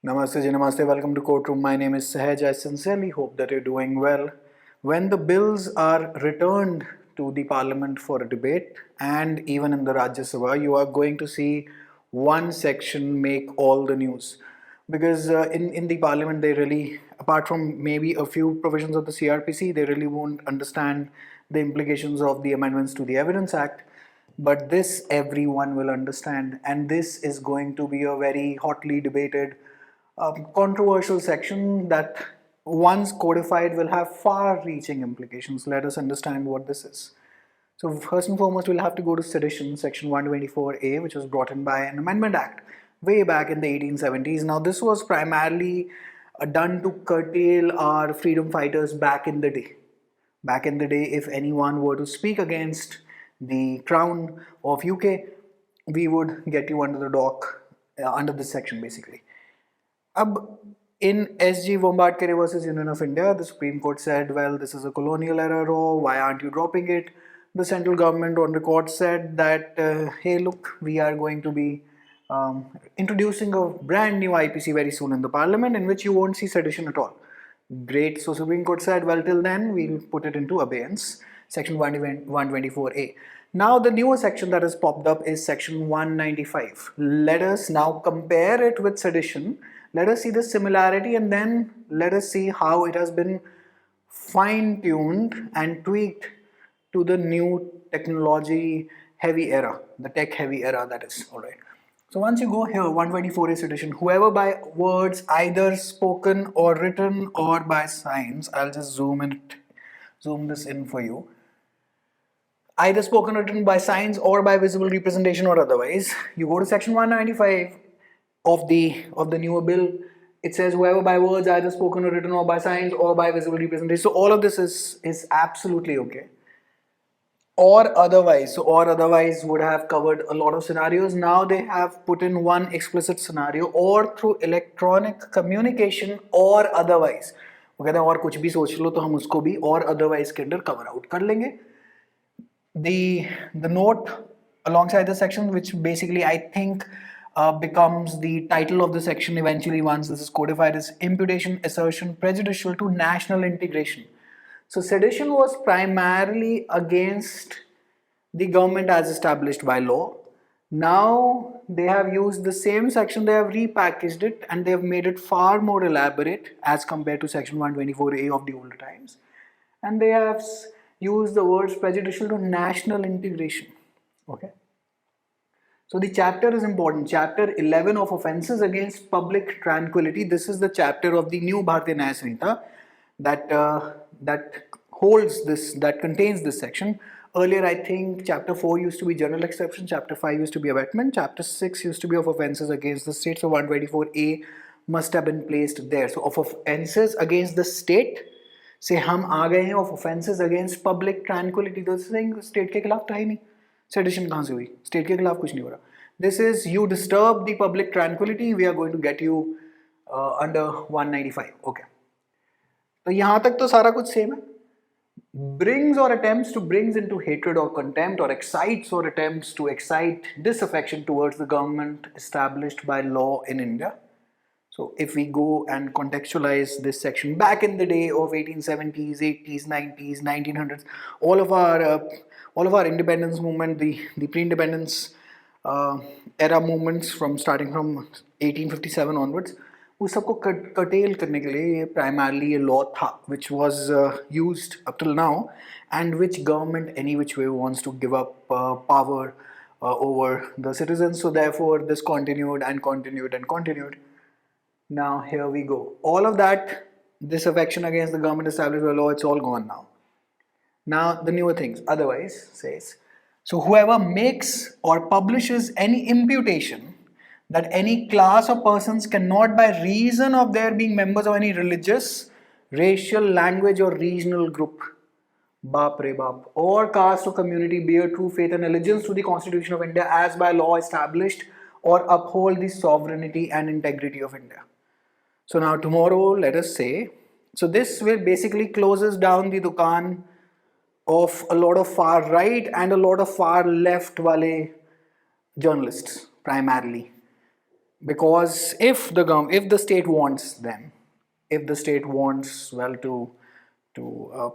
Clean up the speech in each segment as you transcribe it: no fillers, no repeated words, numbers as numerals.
Namaste Ji, Namaste. Welcome to Courtroom. My name is Sahaj. I sincerely hope that you're doing well. When the bills are returned to the Parliament for a debate and even in the Rajya Sabha, you are going to see one section make all the news. Because in the Parliament, they really, apart from maybe a few provisions of the CRPC, they really won't understand the implications of the amendments to the Evidence Act. But this everyone will understand, and this is going to be a very hotly debated controversial section that once codified will have far-reaching implications. Let us understand what this is. So first and foremost, we'll have to go to Sedition, section 124A, which was brought in by an amendment act way back in the 1870s. Now this was primarily done to curtail our freedom fighters back in the day. Back in the day, if anyone were to speak against the Crown of UK, we would get you under the dock, under this section basically. In S.G. Bombardkere versus Union of India, the Supreme Court said, well, this is a colonial era law, why aren't you dropping it? The central government on record said that, hey, look, we are going to be introducing a brand new IPC very soon in the Parliament in which you won't see sedition at all. Great. So Supreme Court said, well, till then, we'll put it into abeyance, section 124A. Now the newer section that has popped up is section 195. Let us now compare it with sedition. Let us see the similarity and then let us see how it has been fine-tuned and tweaked to the new technology heavy era, the tech heavy era that is, alright. So once you go here, 124A sedition, whoever by words either spoken or written or by signs, I'll just zoom this in for you. Either spoken or written by signs or by visible representation or otherwise. You go to section 195 of the newer bill. It says whoever by words either spoken or written or by signs or by visible representation. So all of this is absolutely okay. Or otherwise. So or otherwise would have covered a lot of scenarios. Now they have put in one explicit scenario, or through electronic communication or otherwise. वो कहते हैं और कुछ भी सोच लो तो हम उसको भी और otherwise के अंदर cover out कर लेंगे. The note alongside the section, which basically I think becomes the title of the section eventually once this is codified, is Imputation, Assertion, Prejudicial to National Integration. So sedition was primarily against the government as established by law. Now they have used the same section, they have repackaged it and they have made it far more elaborate as compared to section 124A of the older times. And they have used the words prejudicial to national integration. Okay. So the chapter is important. Chapter 11 of offences against public tranquility. This is the chapter of the new Bharaitya Nyaya Sanhita that holds this, that contains this section. Earlier, I think chapter 4 used to be general exception, chapter 5 used to be abatement, chapter 6 used to be of offences against the state. So 124A must have been placed there. So of offences against the state, say हम आ गए हैं of offences against public tranquility. तो saying state के खिलाफ था ही नहीं. Sedition कहाँ से हुई? State के खिलाफ कुछ नहीं हो रहा. This is you disturb the public tranquility. We are going to get you under 195. Okay. तो यहाँ तक तो सारा कुछ same है. Brings or attempts to brings into hatred or contempt, or excites or attempts to excite disaffection towards the government established by law in India. So if we go and contextualize this section back in the day of 1870s, 80s, 90s, 1900s, all of our independence movement, the pre-independence era movements starting from 1857 onwards, उस सबको curtail करने के लिए ये primarily a law था, which was used up till now, and which government any which way wants to give up power over the citizens. So therefore this continued and continued and continued. Now here we go. All of that, this affection against the government established by law, it's all gone now. Now the newer things, otherwise says, so whoever makes or publishes any imputation that any class of persons cannot by reason of their being members of any religious, racial, language or regional group, baap re baap, or caste or community bear true faith and allegiance to the Constitution of India as by law established, or uphold the sovereignty and integrity of India. So now tomorrow, let us say, so this will basically closes down the dukaan of a lot of far right and a lot of far left wale journalists primarily. because if the state wants them, if the state wants to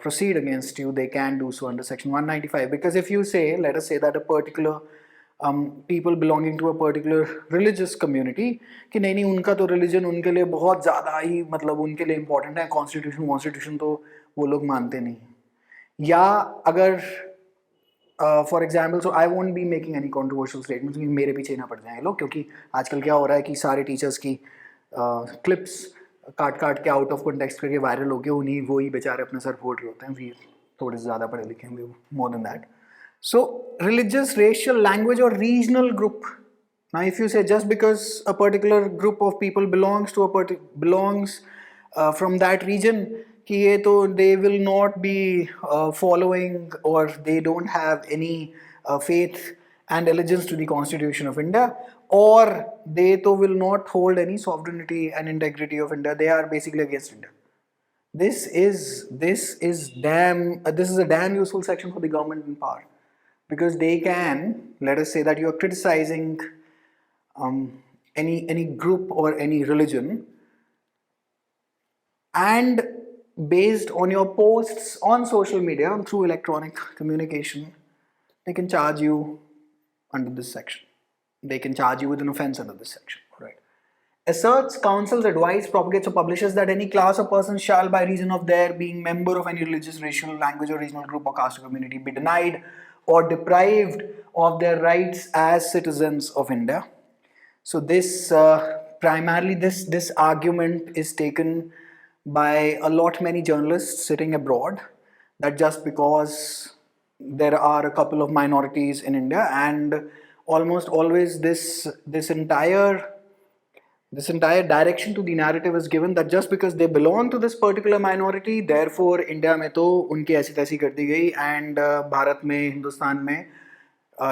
proceed against you, they can do so under section 195. Because if you say, let us say that a particular people belonging to a particular religious community कि नहीं उनका तो religion उनके लिए बहुत ज़्यादा ही मतलब उनके लिए important है, constitution तो वो लोग मानते नहीं, या अगर for example, so I won't be making any controversial statements, मेरे पीछे ना पड़ जाए लोग, क्योंकि आजकल क्या हो रहा है कि सारे टीचर्स की क्लिप्स काट काट के आउट ऑफ कॉन्टेक्स्ट करके वायरल होके उन्हीं वही बेचारे अपने सर फोड़ रहे होते हैं, फिर थोड़े से ज़्यादा पढ़े लिखे हैं, more than that. So religious, racial, language or regional group. Now if you say just because a particular group of people belongs from that region, कि ये तो they will not be following or they don't have any faith and allegiance to the Constitution of India, or they to will not hold any sovereignty and integrity of India, they are basically against India. This is a damn useful section for the government in power, because they can, let us say that you are criticizing any group or any religion, and based on your posts on social media and through electronic communication, they can charge you under this section. They can charge you with an offense under this section, right? Asserts, counsels, advise, propagates or publishes that any class or person shall, by reason of their being member of any religious, racial, language or regional group or caste or community, be denied or deprived of their rights as citizens of India. So this primarily this argument is taken by a lot many journalists sitting abroad, that just because there are a couple of minorities in India, and almost always this entire direction to the narrative is given that just because they belong to this particular minority, therefore India में तो उनकी ऐसी तैसी कर दी गई, and Bharat में, हिंदुस्तान में,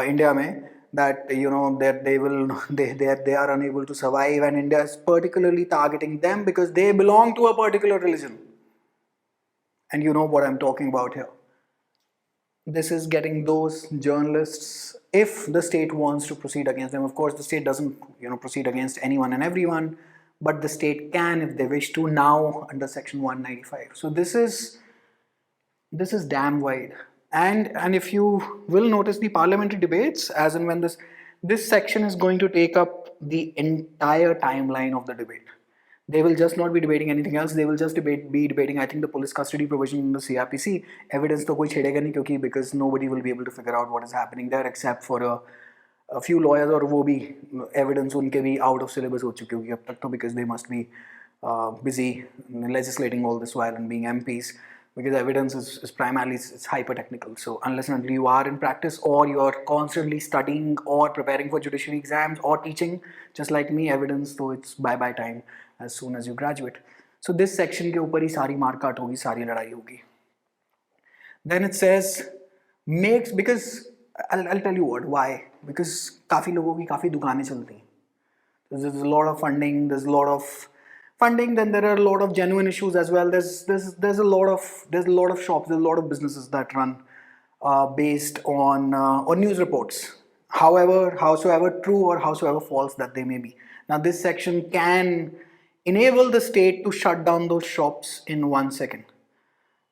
India में, that that they are unable to survive, and India is particularly targeting them because they belong to a particular religion. And you know what I'm talking about here. This is getting those journalists, if the state wants to proceed against them. Of course, the state doesn't proceed against anyone and everyone, but the state can, if they wish to, now under section 195. So this is damn wide. And if you will notice the parliamentary debates, as and when this section is going to take up the entire timeline of the debate. They will just not be debating anything else. They will just be debating, I think, the police custody provision in the CRPC. Evidence तो कोई छेड़ेगा नहीं, क्योंकि because nobody will be able to figure out what is happening there except for a few lawyers, और वो भी evidence उनके भी out of syllabus हो चुकी होगी अब तक तो, because they must be busy legislating all this while and being MPs, because evidence is primarily it's hyper technical. So unless and until you are in practice, or you are constantly studying or preparing for judiciary exams or teaching, just like me, evidence तो it's bye time as soon as you graduate. So this section के ऊपर ही सारी मार काट होगी, सारी लड़ाई होगी. Then it says makes, because I'll tell you why, because काफी लोगों की काफी दुकानें चलती हैं. There's a lot of funding. There's a lot of funding. Then there are a lot of genuine issues as well. There's a lot of shops. There's a lot of businesses that run based on news reports, howsoever true or howsoever false that they may be. Now this section can enable the state to shut down those shops in 1 second.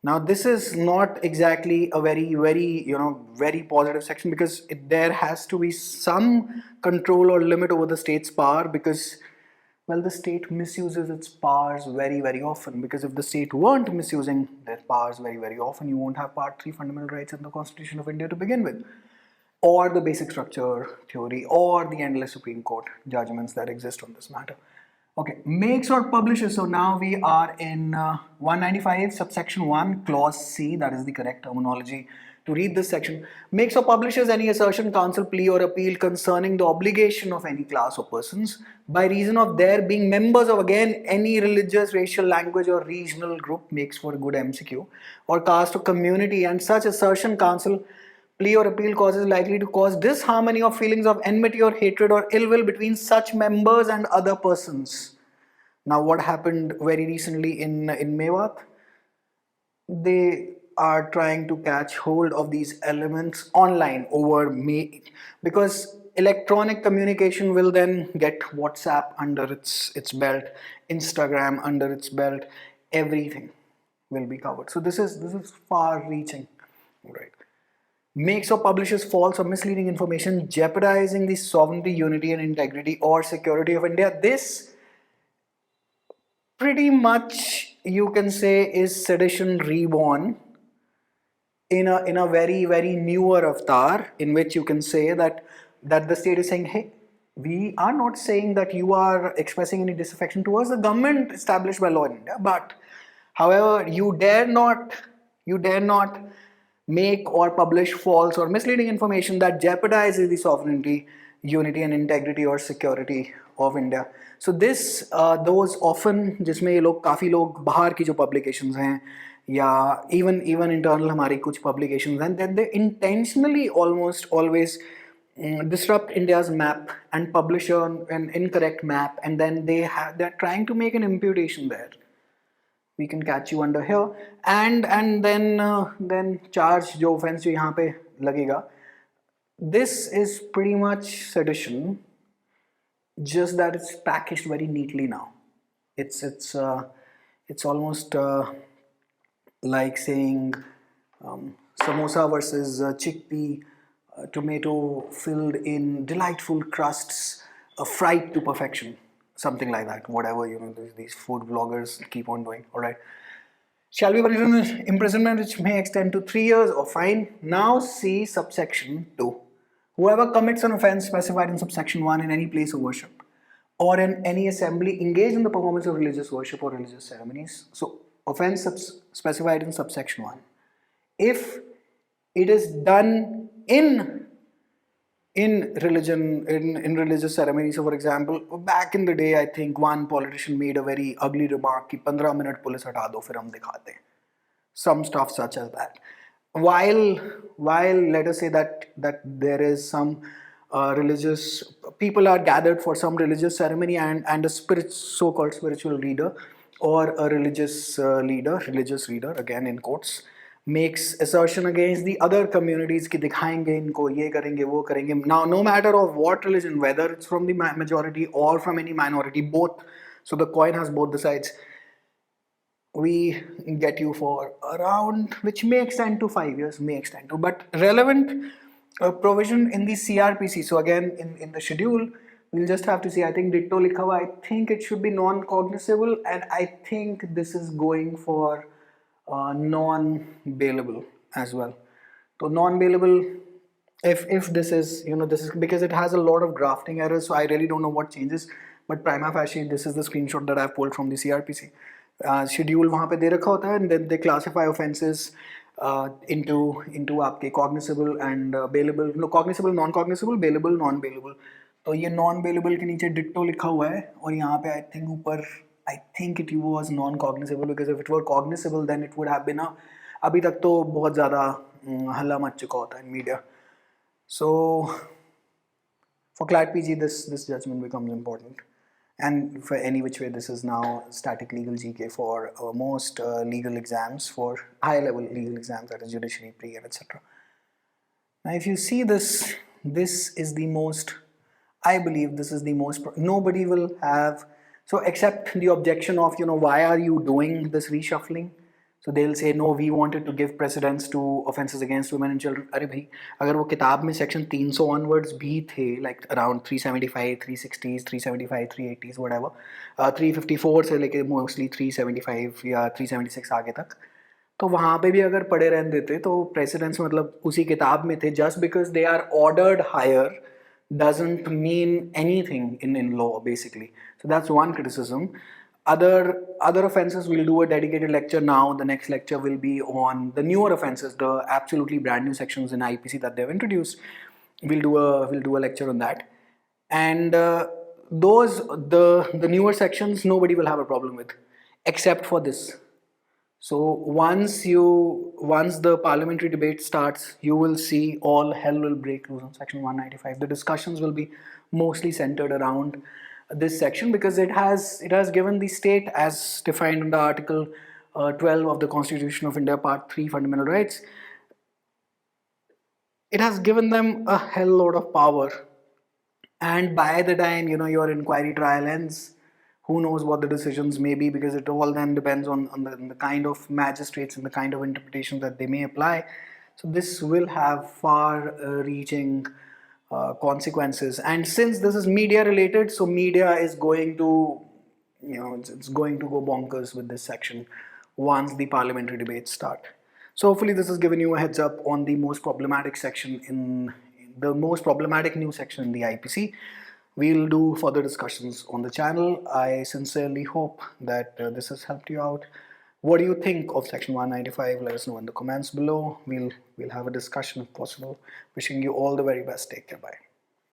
Now this is not exactly a very positive section, because there has to be some control or limit over the state's power, because the state misuses its powers very often. Because if the state weren't misusing their powers very often, you won't have Part 3 fundamental rights in the Constitution of India to begin with, or the basic structure theory, or the endless Supreme Court judgments that exist on this matter. Okay, makes or publishes. So now we are in 195 subsection 1 clause C. That is the correct terminology to read this section. Makes or publishes any assertion, counsel, plea or appeal concerning the obligation of any class or persons by reason of their being members of, again, any religious, racial, language or regional group, makes for a good MCQ, or caste or community, and such assertion, counsel, plea or appeal causes likely to cause disharmony of feelings of enmity or hatred or ill will between such members and other persons. Now what happened very recently in Mewat? They are trying to catch hold of these elements online over me, because Electronic communication will then get WhatsApp under its belt, Instagram under its belt, everything will be covered. So this is far reaching, right? Makes or publishes false or misleading information jeopardizing the sovereignty, unity and integrity or security of India. This pretty much you can say is sedition reborn in a very newer avatar, in which you can say that the state is saying, hey, we are not saying that you are expressing any disaffection towards the government established by law in India, but however you dare not make or publish false or misleading information that jeopardizes the sovereignty, unity and integrity or security of India. So this those often जिसमें ये लोग काफ़ी लोग बाहर की जो publications हैं या even internal हमारी कुछ publications हैं, then they intentionally almost always disrupt India's map and publish an incorrect map, and then they're trying to make an imputation there. We can catch you under here, and then charge जो offense जो यहाँ पे लगेगा. This is pretty much sedition, just that it's packaged very neatly now. It's almost like saying samosa versus chickpea, tomato filled in delightful crusts, fried to perfection, something like that. Whatever these food bloggers keep on doing. All right. Shall be imprisonment which may extend to 3 years or fine. Now see subsection 2. Whoever commits an offence specified in subsection 1 in any place of worship or in any assembly engaged in the performance of religious worship or religious ceremonies. So offence specified in subsection 1. If it is done in religion, in religious ceremonies. So for example, back in the day, I think one politician made a very ugly remark कि 15 minute police हटा दो फिर हम दिखाते हैं. Some stuff such as that. While let us say that there is some religious people are gathered for some religious ceremony, and a so-called spiritual leader or a religious leader again in quotes, makes assertion against the other communities कि दिखाएंगे इनको ये करेंगे वो करेंगे. Now no matter of what religion, whether it's from the majority or from any minority, both, so the coin has both the sides, we get you for around, which may extend to 5 years, may extend to, but relevant provision in the CRPC. So again, in the schedule, we'll just have to see. I think ditto likha hua, I think it should be non-cognizable, and I think this is going for non-bailable as well. So non-bailable, if this is, this is because it has a lot of drafting errors, so I really don't know what changes, but prima facie, this is the screenshot that I've pulled from the CRPC. Schedule वहाँ पे दे रखा होता है, and then they classify offences into आपके cognizable and bailable, no, cognizable, non-cognizable, bailable, non-bailable. तो ये non-bailable के नीचे ditto लिखा हुआ है, और यहाँ पे I think ऊपर I think it was non-cognizable, because if it were cognizable then it would have been अभी तक तो बहुत ज़्यादा हल्ला मच चुका होता है media. So for CLAT PG this judgment becomes important. And for any which way, this is now static legal GK for most legal exams, for high level legal exams, that is judiciary, pre and etc. Now if you see this is the most, I believe this is the most, nobody will have, so except the objection of, why are you doing this reshuffling? So they'll say, no, we wanted to give precedence to offences against women and children. अरे भाई, अगर वो किताब में section 300 onwards भी थे, like around 375, 360s, 375, 380s, whatever, 354 से लेके mostly 375 या 376 आगे तक, तो वहाँ पे भी अगर पढ़े रहने देते तो precedence मतलब उसी किताब में थे. Just because they are ordered higher doesn't mean anything in law, basically. So that's one criticism. Other offences, we'll do a dedicated lecture now. The next lecture will be on the newer offences, the absolutely brand new sections in IPC that they've introduced. We'll do a lecture on that. And the newer sections, nobody will have a problem with, except for this. So once the parliamentary debate starts, you will see all hell will break loose on section 195. The discussions will be mostly centered around this section, because it has given the state, as defined under Article 12 of the Constitution of India, Part 3, Fundamental Rights, it has given them a hell load of power And by the time your inquiry trial ends, who knows what the decisions may be, because it all then depends on the kind of magistrates and the kind of interpretation that they may apply. So this will have far reaching consequences. And since this is media related, so media is going to, it's going to go bonkers with this section once the parliamentary debates start. So hopefully this has given you a heads up on the most problematic section in the most problematic new section in the IPC. We'll do further discussions on the channel. I sincerely hope that this has helped you out. What do you think of section 195? Let us know in the comments below. We'll have a discussion if possible. Wishing you all the very best. Take care. Bye.